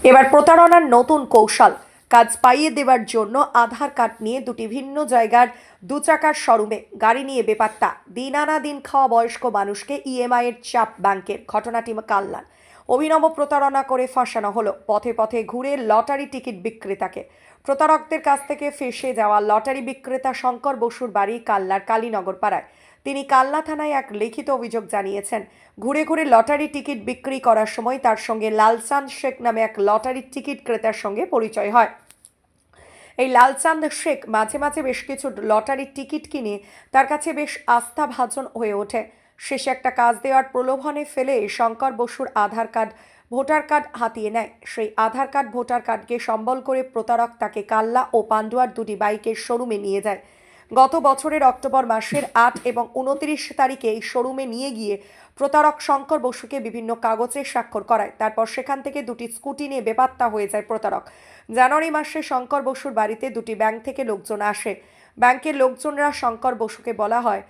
এবার প্রতারণার নতুন কৌশল। কাজ পাইয়ে দেওয়ার জন্য আধার কার্ড নিয়ে দুটি ভিন্ন জায়গার দু চাকার শোরুমে গাড়ি নিয়ে বেপাত্তা দিন আনা দিন খাওয়া বয়স্ক মানুষকে ইএমআই এর চাপ ব্যাংকের। ঘটনাটি কাল্লার। অভিনব প্রতারণা করে ফাঁসানো হলো পথে পথে ঘুরে লটারি টিকিট বিক্রেতাকে। প্রতারকদের কাছ থেকে ফেঁসে যাওয়া লটারি বিক্রেতা শঙ্কর বসুর বাড়ি কাল্লার কালীনগর পাড়ায়। তিনি কালনা থানায় এক লিখিত অভিযোগ জানিয়েছেন। ঘুরে ঘুরে লটারি টিকিট বিক্রি করার সময় তার সঙ্গে লালচাঁদ শেখ নামে এক লটারি টিকিট ক্রেতার সঙ্গে পরিচয় হয়। এই লালচাঁদ শেখ মাঝে মাঝে বেশ কিছু লটারির টিকিট কিনে তার কাছে বেশ আস্থাভাজন হয়ে ওঠে। শেষে একটা কাজ দেওয়ার প্রলোভনে ফেলে শঙ্কর বসুর আধার কার্ড ভোটার কার্ড হাতিয়ে নেয়। সেই আধার কার্ড ভোটার কার্ডকে সম্বল করে প্রতারক তাকে কাল্লা ও পান্ডুয়ার দুটি বাইকের শোরুমে নিয়ে যায়। গত বছরের অক্টোবর মাসের 8 এবং 29 তারিখে এই শোরুমে নিয়ে গিয়ে প্রতারক শঙ্কর বসুকে বিভিন্ন কাগজে স্বাক্ষর করায়। তারপর সেখান থেকে দুটি স্কুটি নিয়ে বেপাত্তা হয়ে যায় প্রতারক। জানুয়ারি মাসে শঙ্কর বসুর বাড়িতে দুটি ব্যাংক থেকে লোকজন আসে। ব্যাংকের লোকজনরা শঙ্কর বসুকে বলা হয়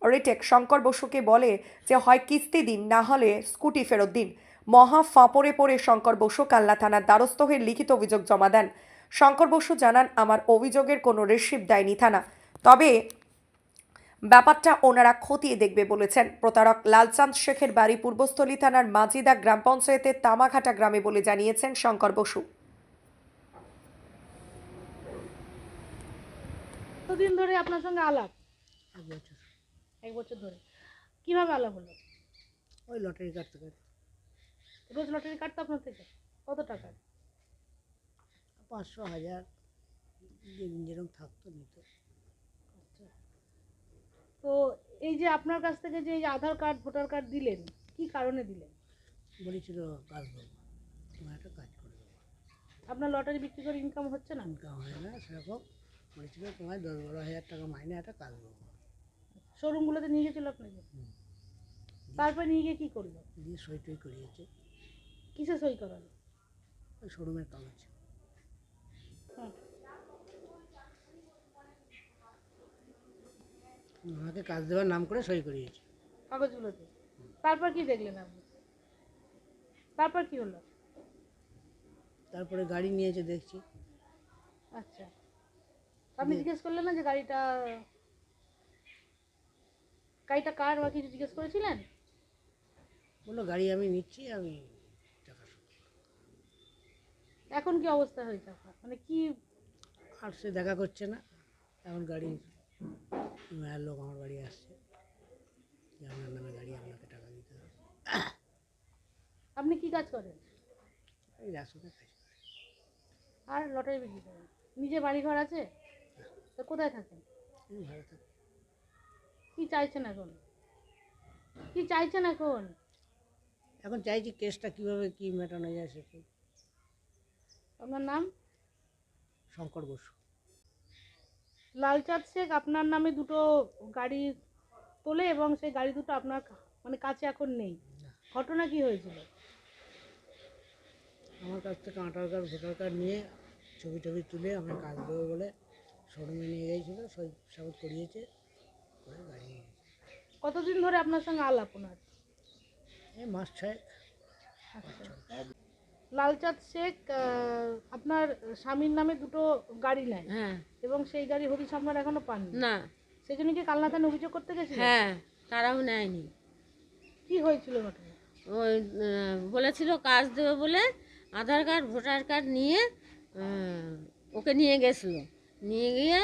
রিটেক শঙ্কর বসুকে বলে যে হয় কিস্তি দিন, না হলে স্কুটি ফেরত দিন। মহা ফাঁপড়ে পড়ে শঙ্কর বসু কালনা থানার দ্বারস্থ হয়ে লিখিত অভিযোগ জমা দেন। শঙ্কর বসু জানান, আমার অভিযোগের কোনো রিসিপ্ট দেয়নি থানা, তবে ব্যাপারটা ওনারা খতিয়ে দেখবে বলেছেন। প্রতারক লালচাঁদ শেখের বাড়ি পূর্বস্থলী থানার মাজিদা গ্রাম পঞ্চায়েতের তামাঘাটা গ্রামে বলে জানিয়েছেন শঙ্কর বসু। কতদিন ধরে আপনার সঙ্গে আলাপ? 1 বছর। 1 বছর ধরে। কিভাবে আলাপ হলো? ওই লটারি কাটতে কাটতে রোজ লটারি কাটতো আপনার থেকে? কত টাকা? 500 1000 দিন যেরকম থাকতো নিত। আচ্ছা। তো এই যে আপনার কাছ থেকে যে এই আধার কার্ড ভোটার কার্ড দিলেন, কি কারণে দিলেন? বলেছিল কাজ দেবো, তোমার একটা কাজ করে দেবো। আপনার লটারি বিক্রি করে ইনকাম হচ্ছে না? ইনকাম হয় না সেরকম। বলেছিল তোমায় 10-12 হাজার টাকা মাইনে একটা কাজ দেবো। শোরুমগুলোতে নিয়ে গেছিল আপনাকে? তারপর নিয়ে গিয়ে কী করলো? দিয়ে সই টই করিয়েছে। কিসে সই করালো? ওই শোরুমের কাগজ। হ্যাঁ। আমাকে কাজ দেওয়ার নাম করে সই করিয়েছে কাগজগুলোতে। তারপর কি দেখলেন আপনি? তারপর কি হলো? তারপরে গাড়ি নিয়েছে দেখছি। আচ্ছা, আপনি জিজ্ঞেস করলেন না যে গাড়িটা কার বা কিছু জিজ্ঞেস করেছিলেন? বললো গাড়ি আমি নিচ্ছি, আমি টাকা শোধ করবো। এখন কি অবস্থা হয়েছে আপনার? মানে কি? আর সে দেখা করছে না। এখন গাড়ির মেয়ের লোক আমার বাড়ি আসছে যে আপনার নামে গাড়ি, আপনাকে টাকা দিতে হবে। আপনি কি কাজ করেন? এই রেশনে কাজ করে। আর লটারি বিক্রি করেন? নিজে বাড়ি ঘর আছে? তো কোথায় থাকেন? আমি ভালো থাকি। কি চাইছেন এখন? কি চাইছেন এখন? এখন চাইছি কেসটা কীভাবে কী মেটানো যায় সেটা। আপনার নাম? শঙ্কর বসু। লালচাঁদ শেখ আপনার নামে দুটো গাড়ি তোলে এবং সেই গাড়ি দুটো আপনার মানে কাছে এখন নেই। ঘটনা কি হয়েছিল? আমার কাছ থেকে আধার কার্ড ভোটার কার্ড নিয়ে ছবি টবি তুলে আমি কাজ দেবো বলে শোরুমে নিয়ে গিয়েছিলো, সই সাবত করিয়েছে, করে গাড়ি নিয়ে গেছে। কতদিন ধরে আপনার সঙ্গে আলাপ ওনার? এই মাস 6। লালচাঁদ শেখ আপনার স্বামীর নামে দুটো গাড়ি নেয়। হ্যাঁ। এবং সেই গাড়ি হরিশ আপনার এখনো পাননি। না। সেই জন্য কি কালনা থানায় অভিযোগ করতে গেছিল? হ্যাঁ, তারাও নেয়নি। কি হয়েছিল ঘটনা? ওই বলেছিল কাজ দেবে বলে আধার কার্ড ভোটার কার্ড নিয়ে ওকে নিয়ে গেছিলো। নিয়ে গিয়ে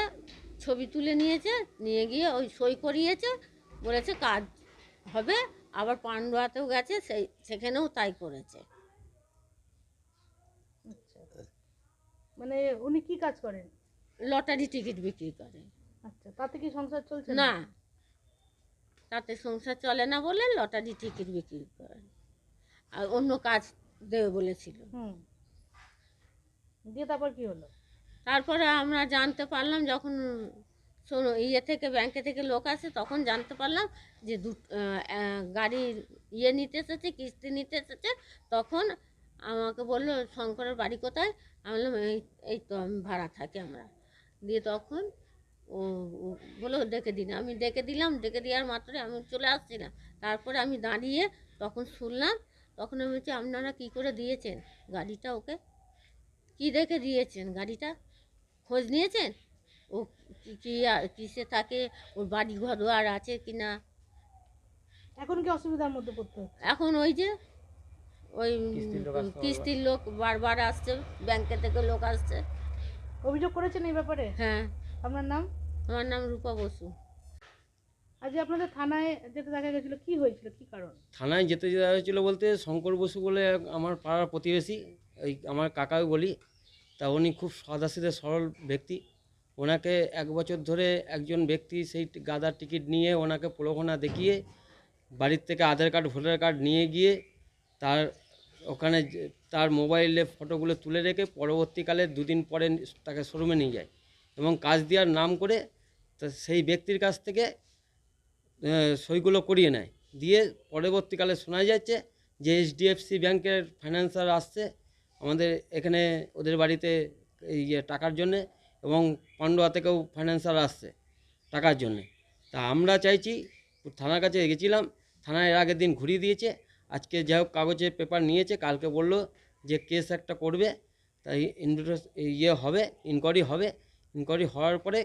ছবি তুলে নিয়েছে, নিয়ে গিয়ে ওই সই করিয়েছে, বলেছে কাজ হবে। আবার পান্ডুয়াতেও গেছে, সেখানেও তাই করেছে। আচ্ছা, মানে উনি কি কাজ করেন? লটারি টিকিট বিক্রি করে। আচ্ছা, তাতে কি সংসার চলছে না, তাতে সংসার চলে না বলে লটারি টিকিট বিক্রি করে। আর অন্য কাজ দেবে বলেছিল। দিয়ে তারপর কি হলো? তারপরে আমরা জানতে পারলাম যখন ইয়ে থেকে ব্যাংকে থেকে লোক আসে, তখন জানতে পারলাম যে গাড়ির ইয়ে নিতে এসেছে, কিস্তি নিতে এসেছে। তখন আমাকে বললো শঙ্করের বাড়ি কোথায়? আমি বললাম এই তো আমি ভাড়া থাকি আমরা। দিয়ে তখন ও বললো ডেকে দিন। আমি ডেকে দিলাম, ডেকে দেওয়ার মাত্রই আমি চলে আসছিলাম। তারপরে আমি দাঁড়িয়ে তখন শুনলাম, তখন আমি বলছি আপনারা কী করে দিয়েছেন গাড়িটা ওকে, কী দেখে দিয়েছেন গাড়িটা, খোঁজ নিয়েছেন ও কিসে থাকে, ওর বাড়ি ঘর আর আছে কি না। এখন কি অসুবিধার মধ্যে পড়তে হচ্ছে? এখন ওই যে ওই কিস্তির লোক বারবার আসছে, ব্যাংকে থেকে লোক আসছে। অভিযোগ করেছেন এই ব্যাপারে? হ্যাঁ, আপনার নাম? আমার নাম রূপা বসু। আজ আপনাদের থানায় যেতে দেখা গেছিল, কি হয়েছিল, কি কারণ? থানায় যেতে যাওয়া হয়েছিল বলতে শঙ্কর বসু বলে আমার পাড়ার প্রতিবেশী, ওই আমার কাকাও বলি, তা উনি খুব সাদাসিধে সরল ব্যক্তি। ওনাকে 1 বছর ধরে একজন ব্যক্তি সেই গাদার টিকিট নিয়ে ওনাকে প্রলোভনা দেখিয়ে বাড়ির থেকে আধার কার্ড ভোটার কার্ড নিয়ে গিয়ে তার ওখানে তার মোবাইলে ফটোগুলো তুলে রেখে পরবর্তীকালে 2 দিন পরে তাকে শোরুমে নিয়ে যায় এবং কাজ দেওয়ার নাম করে তা সেই ব্যক্তির কাছ থেকে সইগুলো করিয়ে নেয়। দিয়ে পরবর্তীকালে শোনা যাচ্ছে যে HDFC ব্যাংকের ফাইন্যান্সার আসছে আমাদের এখানে ওদের বাড়িতে টাকার জন্যে, এবং পান্ডুয়া থেকেও ফাইন্যান্সার আসছে টাকার জন্যে। তা আমরা চাইছি, থানার কাছে গেছিলাম, থানায় এর আগের দিন ঘুরিয়ে দিয়েছে, আজকে যাই হোক কাগজে পেপার নিয়েছে, কালকে বলল যে কেস একটা করবে, তাই হবে, ইনকোয়ারি হবে, ইনকোয়ারি হওয়ার পরে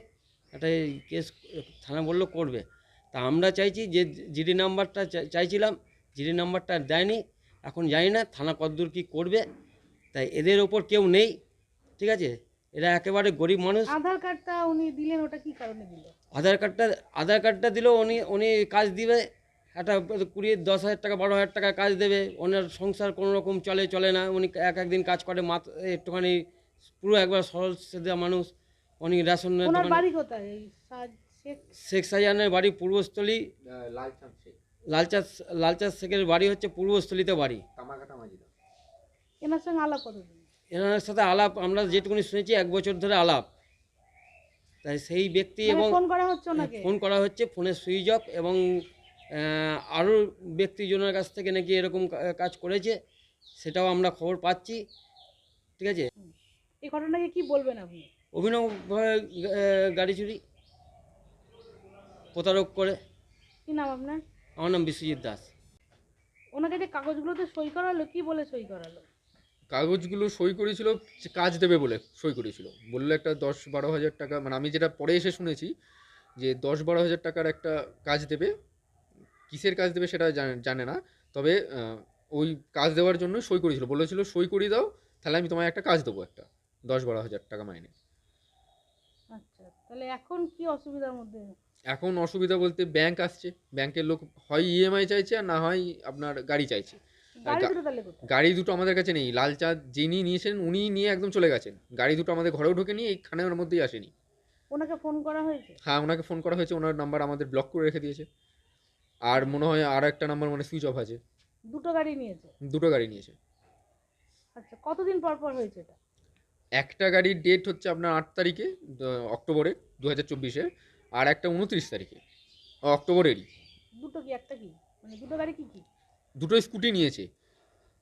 একটা কেস থানা বললো করবে। তা আমরা চাইছি যে জিডি নাম্বারটা চাইছিলাম, জিডি নাম্বারটা দেয়নি, এখন জানি না থানা কতদূর কী করবে। তাই এদের ওপর কেউ নেই, ঠিক আছে, এরা একেবারে গরিব মানুষ। আধার কার্ডটা উনি দিলেন, ওটা কি কারণে দিল? আধার কার্ডটা দিল, উনি কাজ দিবে, একটা 10,000 টাকা 12,000 টাকা কাজ দেবে, ওনার সংসার কোনো রকম চলে না, উনি একদিন কাজ করে একটুখানি, পুরো একবার সরল সেদা মানুষ, উনি রেশনের ওনার দোকানে। বাড়ি কোথায়? এই শেখ শাহজাহানের বাড়ি পূর্বস্থলী, লালচাঁদ শেখের বাড়ি হচ্ছে পূর্বস্থলীতে বাড়ি। এনার সঙ্গে আলাপ কতদিন? এনার সাথে আলাপ আমরা যেটুকুনি শুনেছি 1 বছর ধরে আলাপ। তাই সেই ব্যক্তি এবং ফোন করা হচ্ছে ওনাকে? ফোন করা হচ্ছে, ফোনে সুইচ অফ, এবং আরও ব্যক্তিজনের কাছ থেকে নাকি এরকম কাজ করেছে, সেটাও আমরা খবর পাচ্ছি, ঠিক আছে। এই ঘটনাকে কি বলবেন আপনি? অভিনব গাড়ি চুরি, প্রতারক করে। কি নাম আপনার? আমার নাম বিশ্বজিৎ দাস। ওনাকে যে কাগজগুলোতে সই করালো, কি বলে সই করালো? কাগজগুলো সই করেছিল কাজ দেবে বলে সই করেছিল, বললো একটা 10-12 হাজার টাকা, মানে আমি যেটা পরে এসে শুনেছি যে 10-12 হাজার টাকার একটা কাজ দেবে, কিসের কাজ দেবে সেটা জানে না, তবে ওই কাজ দেওয়ার জন্য সই করেছিল, বলেছিল সই করিয়ে দাও তাহলে আমি তোমায় একটা কাজ দেবো, একটা 10-12 হাজার টাকা মাইনে। আচ্ছা, তাহলে এখন কি অসুবিধার মধ্যে? এখন অসুবিধা বলতে ব্যাংক আসছে, ব্যাংকের লোক হয় EMI চাইছে আর না হয় আপনার গাড়ি চাইছে। গাড়ি দুটো তাহলে কোথায়? গাড়ি দুটো আমাদের কাছে নেই, লালচাঁদ যিনি নিয়েছেন উনি নিয়ে একদম চলে গেছেন, গাড়ি দুটো আমাদের ঘরেও ঢোকেনি, এইখানের মধ্যেই আসেনি। ওনাকে ফোন করা হয়েছে? হ্যাঁ, ওনাকে ফোন করা হয়েছে, ওনার নাম্বার আমাদের ব্লক করে রেখে দিয়েছে, আর মনে হয় আর একটা নাম্বার মানে সুইচ অফ আছে। দুটো গাড়ি নিয়েছে? দুটো গাড়ি নিয়েছে। আচ্ছা, কতদিন পর পর হয়েছে এটা? একটা গাড়ির ডেট হচ্ছে আপনার 8 তারিখে অক্টোবরে 2024-এর, আর একটা 29 তারিখে অক্টোবরেরই। দুটো কি, একটা কি, মানে দুটো গাড়ি কি কি? দুটো স্কুটি নিয়েছে,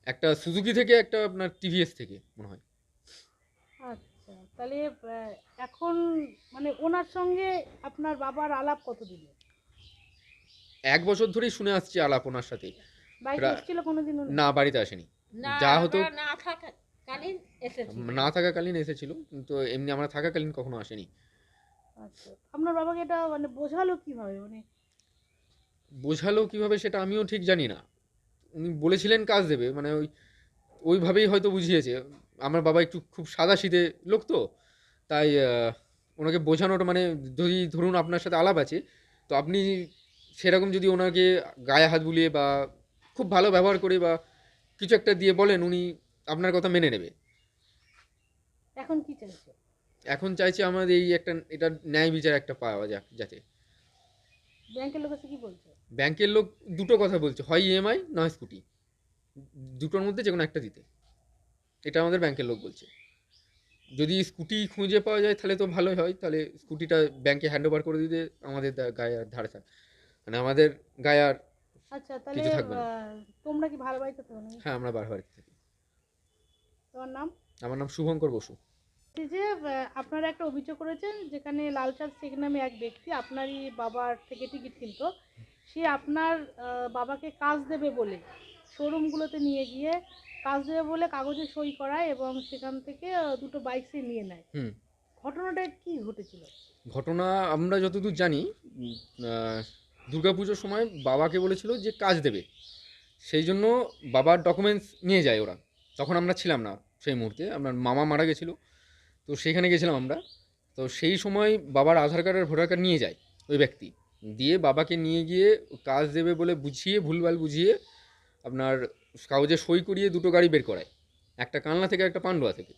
একটা সুজুকি থেকে, একটা আপনার TVS থেকে মনে হয়। আচ্ছা, তাহলে এখন মানে ওনার সঙ্গে আপনার বাবার আলাপ কতদিনের? 1 বছর ধরেই শুনে আসছি আলাপ ওনার সাথে। বাড়িতে এসেছিল কোনোদিন উনি? না, বাড়িতে আসেনি। না, যা হতো আমরা না থাকাকালীন এসেছি। না থাকাকালীন এসেছিল, কিন্তু এমনি আমরা থাকাকালীন কখনো আসেনি। আচ্ছা, আপনার বাবাকে এটা মানে বোঝালো কিভাবে, মানে বোঝালো কিভাবে সেটা আমিও ঠিক জানি না, উনি বলেছিলেন কাজ দেবে, মানে ওইভাবেই হয়তো বুঝিয়েছে। আমার বাবা একটু খুব সাদাসিধে লোক তো, তাই ওনাকে বোঝানোটা, মানে যদি ধরুন আপনার সাথে আলাপ আছে, তো আপনি সেরকম যদি ওনাকে গায়ে হাত বুলিয়ে বা খুব ভালো ব্যবহার করে বা কিছু একটা দিয়ে বলেন, উনি আপনার কথা মেনে নেবে। এখন কি চাইছে? এখন চাইছি আমাদের এটা ন্যায় বিচার একটা পাওয়া যাক, যাতে। ব্যাংকের লোক এসে কি বলছে? ব্যাংকের লোক দুটো কথা বলছে, হয় EMI নয় স্কুটি, দুটোর মধ্যে যে কোনো একটা দিতে, এটা আমাদের ব্যাংকের লোক বলছে। যদি স্কুটি খুঁজে পাওয়া যায় তাহলে তো ভালোই হয়, তাহলে স্কুটিটা ব্যাংকে হ্যান্ড ওভার করে দিতে আমাদের গায়ে আর ধারে থাক, মানে আমাদের গায়ে আর। আচ্ছা, তাহলে কিছু থাকবে না। তোমরা কি ভাড়া বাড়িতে থাকো নাকি? হ্যাঁ, আমরা বাড়িতে থাকি। তোমার নাম? আমার নাম শুভঙ্কর বসু। এই যে আপনারা একটা অভিযোগ করেছেন, যেখানে লালচাঁদ শেখ নামে এক ব্যক্তি আপনারই বাবার থেকে টিকিট কিনতো, সে আপনার বাবাকে কাজ দেবে বলে শোরুমগুলোতে নিয়ে গিয়ে কাজ দেবে বলে কাগজে সই করায় এবং সেখান থেকে দুটো বাইক সে নিয়ে নেয়। হুম। ঘটনাটা কি ঘটেছিল? ঘটনা আমরা যতদূর জানি দুর্গাপুজোর সময় বাবাকে বলেছিল যে কাজ দেবে, সেই জন্য বাবার ডকুমেন্টস নিয়ে যায় ওরা। তখন আমরা ছিলাম না সেই মুহূর্তে, আমার মামা মারা গেছিলো, তো সেখানে গেছিলাম আমরা। তো সেই সময় বাবার আধার কার্ড আর ভোটার কার্ড নিয়ে যায় ওই ব্যক্তি, দিয়ে বাবাকে নিয়ে গিয়ে কাজ দেবে বলে বুঝিয়ে, ভুলভাল বুঝিয়ে আপনার কাগজে সই করিয়ে দুটো গাড়ি বের করায়, একটা কালনা থেকে একটা পান্ডুয়া থেকে।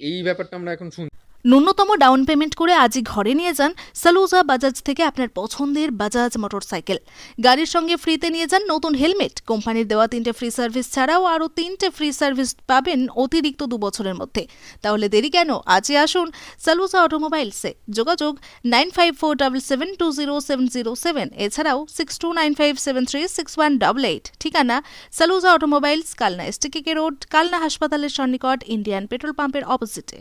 এই ব্যাপারটা আমরা এখন শুনছি। ন্যূনতম ডাউন পেমেন্ট করে আজই ঘরে নিয়ে যান সালুজা বাজাজ থেকে আপনার পছন্দের বাজাজ মোটরসাইকেল। গাড়ির সঙ্গে ফ্রিতে নিয়ে যান নতুন হেলমেট। কোম্পানির দেওয়া 3টে ফ্রি সার্ভিস ছাড়াও আরও 3টে ফ্রি সার্ভিস পাবেন অতিরিক্ত 2 বছরের মধ্যে। তাহলে দেরি কেন, আজই আসুন সালুজা অটোমোবাইলসে। যোগাযোগ 9547720707, এছাড়াও 6295736188। ঠিকানা Saluja automobiles, Kalna STKK road, Kalna হাসপাতালের সন্নিকট, ইন্ডিয়ান পেট্রোল পাম্পের অপোজিটে।